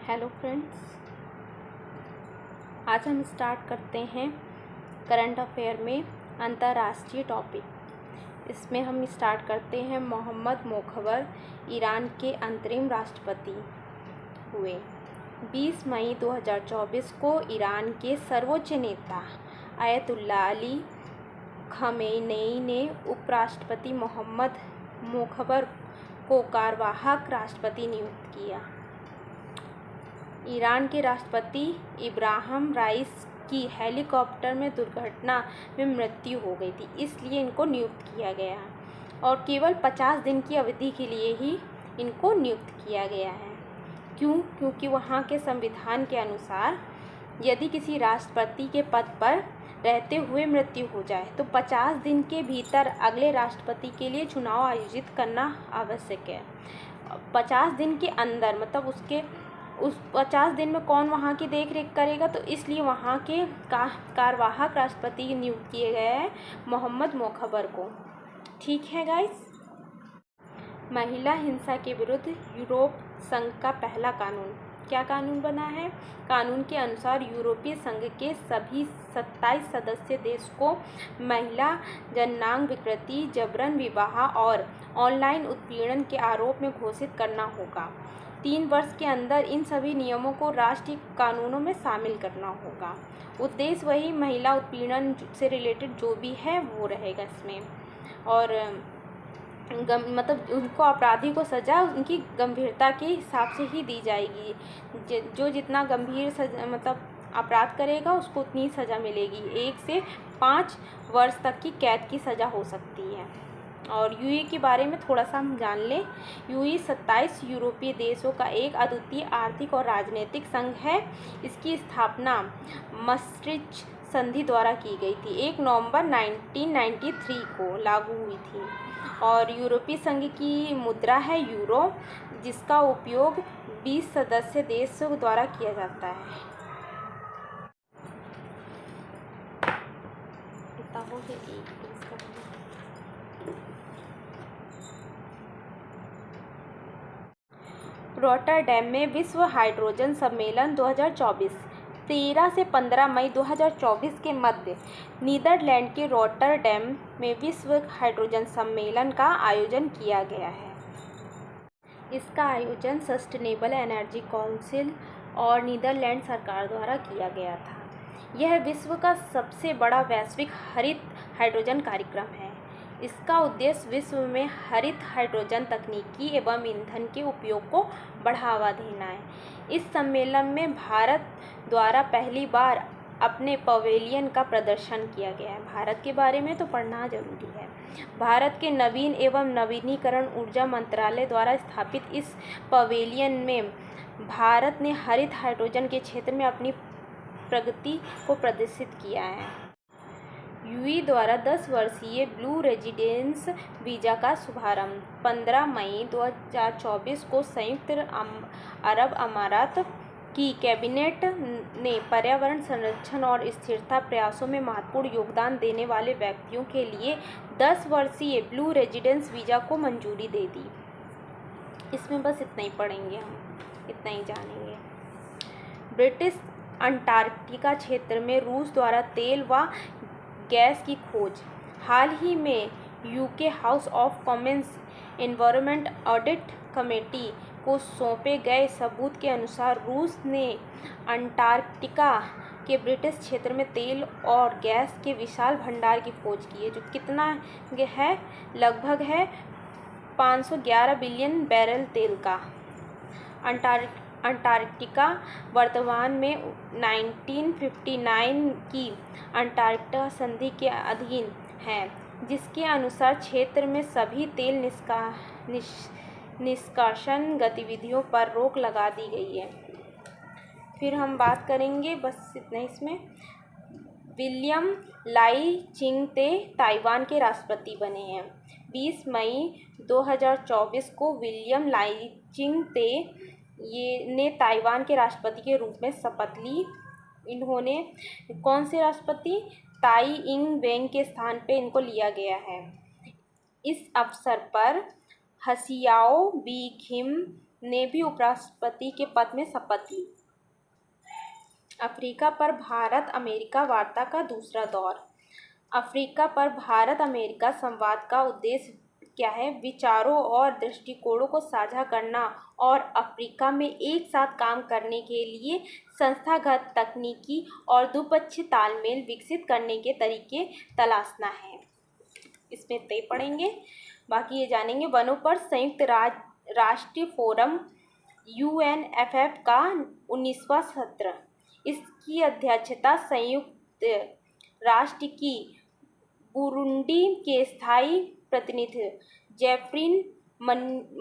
Hello friends, आज हम start करते हैं करंट अफेयर में अंतर्राष्ट्रीय टॉपिक। इसमें हम स्टार्ट करते हैं मोहम्मद मोखबर ईरान के अंतरिम राष्ट्रपति हुए। 20 मई 2024 को ईरान के सर्वोच्च नेता आयतुल्लाह अली खमेनेई ने उपराष्ट्रपति मोहम्मद मोखबर को कार्यवाहक राष्ट्रपति नियुक्त किया। ईरान के राष्ट्रपति इब्राहिम राइस की हेलीकॉप्टर में दुर्घटना में मृत्यु हो गई थी, इसलिए इनको नियुक्त किया गया है और केवल 50 दिन की अवधि के लिए ही इनको नियुक्त किया गया है। क्योंकि वहाँ के संविधान के अनुसार यदि किसी राष्ट्रपति के पद पर रहते हुए मृत्यु हो जाए तो 50 दिन के भीतर अगले राष्ट्रपति के लिए चुनाव आयोजित करना आवश्यक है। 50 दिन के अंदर मतलब उस 50 दिन में कौन वहाँ की देख रेख करेगा, तो इसलिए वहाँ के कार्यवाहक राष्ट्रपति नियुक्त किए गए हैं मोहम्मद मोखबर को। ठीक है गाइस। महिला हिंसा के विरुद्ध यूरोप संघ का पहला कानून। क्या कानून बना है? कानून के अनुसार यूरोपीय संघ के सभी 27 सदस्य देश को महिला जननांग विकृति, जबरन विवाह और ऑनलाइन उत्पीड़न के आरोप में घोषित करना होगा। 3 वर्ष के अंदर इन सभी नियमों को राष्ट्रीय कानूनों में शामिल करना होगा। उद्देश्य वही महिला उत्पीड़न से रिलेटेड जो भी है वो रहेगा इसमें, और मतलब उनको अपराधी को सज़ा उनकी गंभीरता के हिसाब से ही दी जाएगी। जो जितना गंभीर सजा मतलब अपराध करेगा उसको उतनी सज़ा मिलेगी। 1 से 5 वर्ष तक की कैद की सज़ा हो सकती है। और यूए के बारे में थोड़ा सा हम जान लें। यूए 27 यूरोपीय देशों का एक अद्वितीय आर्थिक और राजनीतिक संघ है। इसकी स्थापना maastricht संधि द्वारा की गई थी। 1 नवंबर 1993 को लागू हुई थी। और यूरोपीय संघ की मुद्रा है यूरो, जिसका उपयोग 20 सदस्य देशों द्वारा किया जाता है। रॉटरडैम में विश्व हाइड्रोजन सम्मेलन 2024 13 से 15 मई 2024 के मध्य नीदरलैंड के रॉटरडैम में विश्व हाइड्रोजन सम्मेलन का आयोजन किया गया है। इसका आयोजन सस्टेनेबल एनर्जी काउंसिल और नीदरलैंड सरकार द्वारा किया गया था। यह विश्व का सबसे बड़ा वैश्विक हरित हाइड्रोजन कार्यक्रम है। इसका उद्देश्य विश्व में हरित हाइड्रोजन तकनीकी एवं ईंधन के उपयोग को बढ़ावा देना है। इस सम्मेलन में भारत द्वारा पहली बार अपने पवेलियन का प्रदर्शन किया गया है। भारत के बारे में तो पढ़ना जरूरी है। भारत के नवीन एवं नवीनीकरण ऊर्जा मंत्रालय द्वारा स्थापित इस पवेलियन में भारत ने हरित हाइड्रोजन के क्षेत्र में अपनी प्रगति को प्रदर्शित किया है। यूए द्वारा 10 वर्षीय ब्लू रेजिडेंस वीज़ा का शुभारंभ 15 मई 2024 को संयुक्त अरब अमारात की कैबिनेट ने पर्यावरण संरक्षण और स्थिरता प्रयासों में महत्वपूर्ण योगदान देने वाले व्यक्तियों के लिए 10 वर्षीय ब्लू रेजिडेंस वीज़ा को मंजूरी दे दी। इसमें बस इतना ही पढ़ेंगे, हम इतना ही जानेंगे। ब्रिटिश अंटार्कटिका क्षेत्र में रूस द्वारा तेल व गैस की खोज। हाल ही में UK house of Commons environment audit committee को सौंपे गए सबूत के अनुसार रूस ने अंटार्कटिका के ब्रिटिश क्षेत्र में तेल और गैस के विशाल भंडार की खोज की है, जो कितना है, लगभग है 511 बिलियन बैरल तेल का। अंटार्कटिका वर्तमान में 1959 की अंटार्कटिका संधि के अधीन है, जिसके अनुसार क्षेत्र में सभी तेल निष्कासन गतिविधियों पर रोक लगा दी गई है। फिर हम बात करेंगे, बस इतना इसमें। विलियम लाई चिंग-ते ताइवान के राष्ट्रपति बने हैं। 20 मई 2024 को विलियम लाई चिंग-ते ने ताइवान के राष्ट्रपति के रूप में शपथ ली। इन्होंने कौन से राष्ट्रपति? ताई इंग वेंग के स्थान पे इनको लिया गया है। इस अवसर पर हसियाओ बी खिम ने भी उपराष्ट्रपति के पद में शपथ ली। अफ्रीका पर भारत अमेरिका वार्ता का दूसरा दौर। अफ्रीका पर भारत अमेरिका संवाद का उद्देश्य क्या है? विचारों और दृष्टिकोणों को साझा करना और अफ्रीका में एक साथ काम करने के लिए संस्थागत, तकनीकी और द्विपक्षीय तालमेल विकसित करने के तरीके तलाशना है। इसमें तय पढ़ेंगे, बाकी ये जानेंगे। वनों पर संयुक्त राष्ट्रीय फोरम UNFF का 19वां सत्र। इसकी अध्यक्षता संयुक्त राष्ट्र की बुरुंडी के स्थायी प्रतिनिधि जेफ्रीन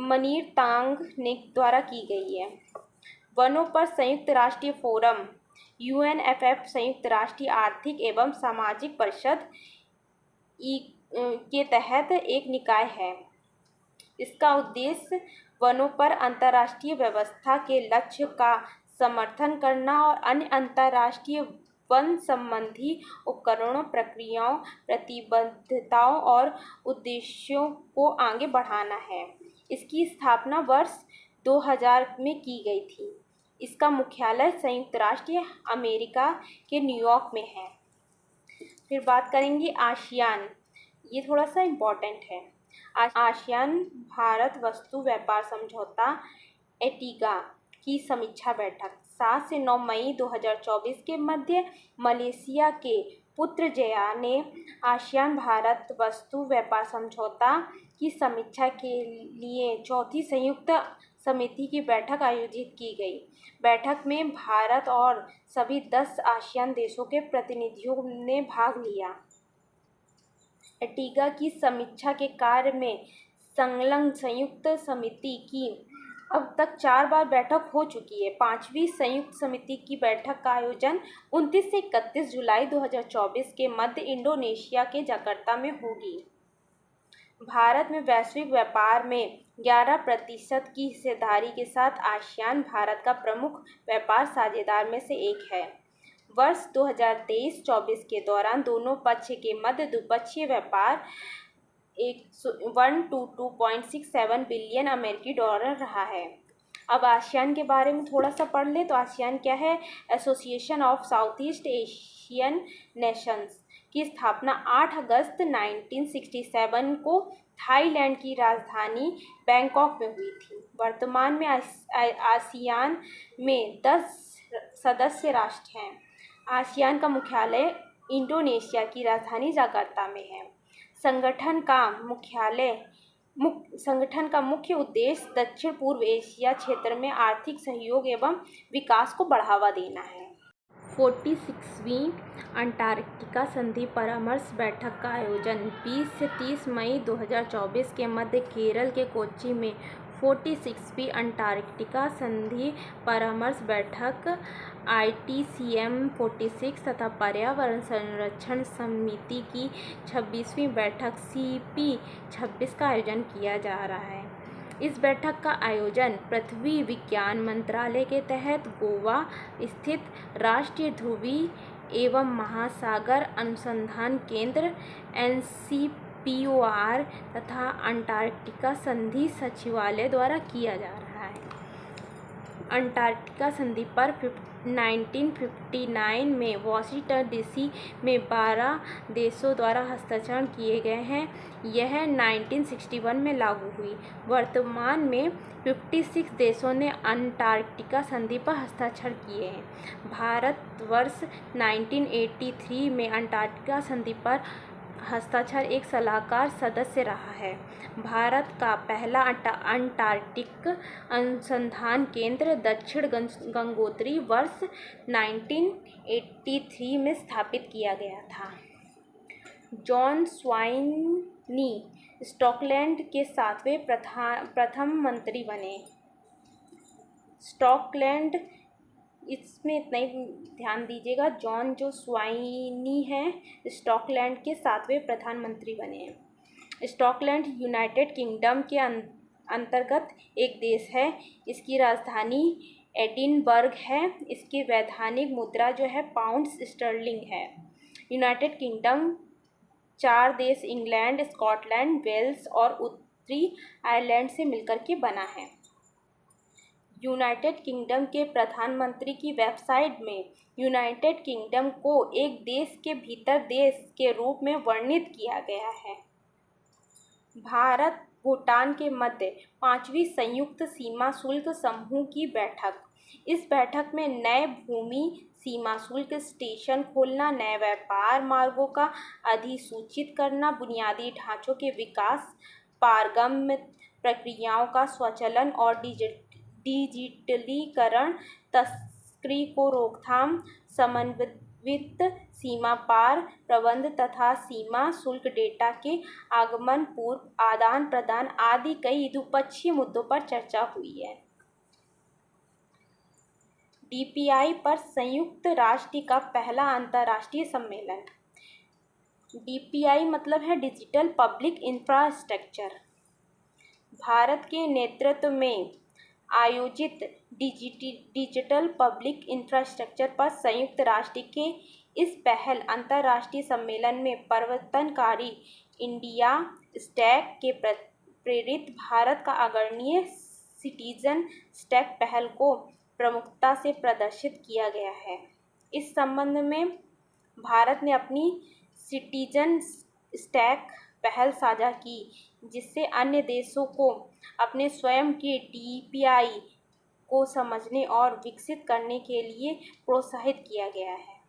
मनीरतांग ने द्वारा की गई है। वनों पर संयुक्त राष्ट्रीय फोरम UNFF संयुक्त राष्ट्रीय आर्थिक एवं सामाजिक परिषद के तहत एक निकाय है। इसका उद्देश्य वनों पर अंतर्राष्ट्रीय व्यवस्था के लक्ष्य का समर्थन करना और अन्य अंतर्राष्ट्रीय वन संबंधी उपकरणों, प्रक्रियाओं, प्रतिबद्धताओं और उद्देश्यों को आगे बढ़ाना है। इसकी स्थापना वर्ष 2000 में की गई थी। इसका मुख्यालय संयुक्त राष्ट्र अमेरिका के न्यूयॉर्क में है। फिर बात करेंगे आसियान। ये थोड़ा सा इम्पोर्टेंट है। आसियान भारत वस्तु व्यापार समझौता एटीगा की समीक्षा बैठक 7 से 9 मई 2024 के मध्य मलेशिया के पुत्रजया ने आसियान भारत वस्तु व्यापार समझौता की समीक्षा के लिए चौथी संयुक्त समिति की बैठक आयोजित की गई। बैठक में भारत और सभी 10 आसियान देशों के प्रतिनिधियों ने भाग लिया। एटीगा की समीक्षा के कार्य में संलग्न संयुक्त समिति की अब तक 4 बार बैठक हो चुकी है। 5वीं संयुक्त समिति की बैठक का आयोजन 29 से 31 जुलाई 2024 के मध्य इंडोनेशिया के जकार्ता में होगी। भारत में वैश्विक व्यापार में 11% की हिस्सेदारी के साथ आसियान भारत का प्रमुख व्यापार साझेदार में से एक है। वर्ष 2023-24 के दौरान दोनों पक्ष के मध्य द्विपक्षीय व्यापार 122.67 बिलियन अमेरिकी डॉलर रहा है। अब आसियान के बारे में थोड़ा सा पढ़ ले तो आसियान क्या है? Association of south east Asian Nations की स्थापना 8 अगस्त 1967 को थाईलैंड की राजधानी बैंकॉक में हुई थी। वर्तमान में आसियान में 10 सदस्य राष्ट्र हैं। आसियान का मुख्यालय इंडोनेशिया की राजधानी जकार्ता में है। संगठन का मुख्य उद्देश्य दक्षिण पूर्व एशिया क्षेत्र में आर्थिक सहयोग एवं विकास को बढ़ावा देना है। 46वीं अंटार्कटिका संधि परामर्श बैठक का आयोजन 20 से 30 मई 2024 के मध्य केरल के कोच्चि में 46वीं अंटार्कटिका संधि परामर्श बैठक ITCM 46 तथा पर्यावरण संरक्षण समिति की 26वीं बैठक CP 26 का आयोजन किया जा रहा है। इस बैठक का आयोजन पृथ्वी विज्ञान मंत्रालय के तहत गोवा स्थित राष्ट्रीय ध्रुवीय एवं महासागर अनुसंधान केंद्र NCPOR तथा अंटार्कटिका संधि सचिवालय द्वारा किया जा रहा है। अंटार्कटिका संधि पर 1959 में वाशिंगटन DC में 12 देशों द्वारा हस्ताक्षर किए गए हैं। यह 1961 में लागू हुई। वर्तमान में 56 देशों ने अंटार्कटिका संधि पर हस्ताक्षर किए हैं। भारत वर्ष 1983 में अंटार्कटिका संधि पर हस्ताक्षर एक सलाहकार सदस्य रहा है। भारत का पहला अंटार्कटिक अनुसंधान केंद्र दक्षिण गंगोत्री वर्ष 1983 में स्थापित किया गया था। जॉन स्वाइनी स्कॉटलैंड के 7वें प्रथम मंत्री बने। स्कॉटलैंड, इसमें इतना ही ध्यान दीजिएगा। जॉन जो स्वाइनी हैं स्कॉटलैंड के 7वें प्रधानमंत्री बने हैं। स्कॉटलैंड यूनाइटेड किंगडम के अंतर्गत एक देश है। इसकी राजधानी एडिनबर्ग है। इसकी वैधानिक मुद्रा जो है पाउंड स्टर्लिंग है। यूनाइटेड किंगडम 4 देश इंग्लैंड, स्कॉटलैंड, वेल्स और उत्तरी आयरलैंड से मिलकर के बना है। यूनाइटेड किंगडम के प्रधानमंत्री की वेबसाइट में यूनाइटेड किंगडम को एक देश के भीतर देश के रूप में वर्णित किया गया है। भारत भूटान के मध्य 5वीं संयुक्त सीमा शुल्क समूह की बैठक। इस बैठक में नए भूमि सीमा शुल्क स्टेशन खोलना, नए व्यापार मार्गों का अधिसूचित करना, बुनियादी ढांचों के विकास, पारगम्य प्रक्रियाओं का स्वचालन और डिजिटलीकरण, तस्करी को रोकथाम, समन्वित सीमा पार प्रबंध तथा सीमा शुल्क डेटा के आगमन पूर्व आदान प्रदान आदि कई द्विपक्षीय मुद्दों पर चर्चा हुई है। डीपीआई पर संयुक्त राष्ट्र का पहला अंतर्राष्ट्रीय सम्मेलन। डीपीआई मतलब है डिजिटल पब्लिक इंफ्रास्ट्रक्चर। भारत के नेतृत्व में आयोजित डिजिटल पब्लिक इंफ्रास्ट्रक्चर पर संयुक्त राष्ट्र के इस पहल अंतर्राष्ट्रीय सम्मेलन में परिवर्तनकारी इंडिया स्टैक के प्रेरित भारत का अग्रणी सिटीजन स्टैक पहल को प्रमुखता से प्रदर्शित किया गया है। इस संबंध में भारत ने अपनी सिटीजन स्टैक पहल साझा की, जिससे अन्य देशों को अपने स्वयं के डीपीआई को समझने और विकसित करने के लिए प्रोत्साहित किया गया है।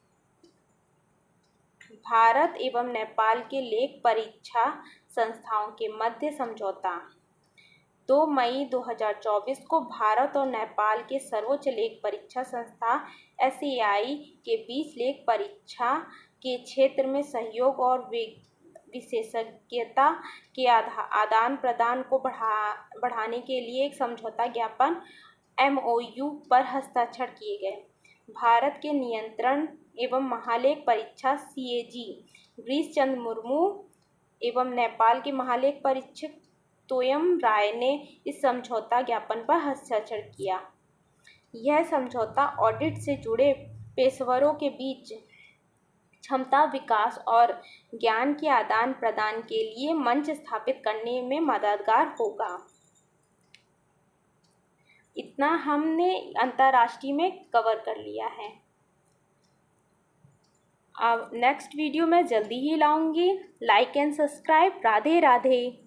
भारत एवं नेपाल के लेख परीक्षा संस्थाओं के मध्य समझौता। 2 मई 2024 को भारत और नेपाल के सर्वोच्च लेख परीक्षा संस्था SAI के बीच लेख परीक्षा के क्षेत्र में सहयोग और विशेषज्ञता के आदान प्रदान को बढ़ाने के लिए एक समझौता ज्ञापन MOU पर हस्ताक्षर किए गए। भारत के नियंत्रण एवं महालेख परीक्षा CAG गिरीश चंद्र मुर्मू एवं नेपाल के महालेख परीक्षक तोयम राय ने इस समझौता ज्ञापन पर हस्ताक्षर किया। यह समझौता ऑडिट से जुड़े पेशेवरों के बीच क्षमता विकास और ज्ञान के आदान प्रदान के लिए मंच स्थापित करने में मददगार होगा। इतना हमने अंतर्राष्ट्रीय में कवर कर लिया है। अब नेक्स्ट वीडियो मैं जल्दी ही लाऊंगी। Like and subscribe. Radhe Radhe.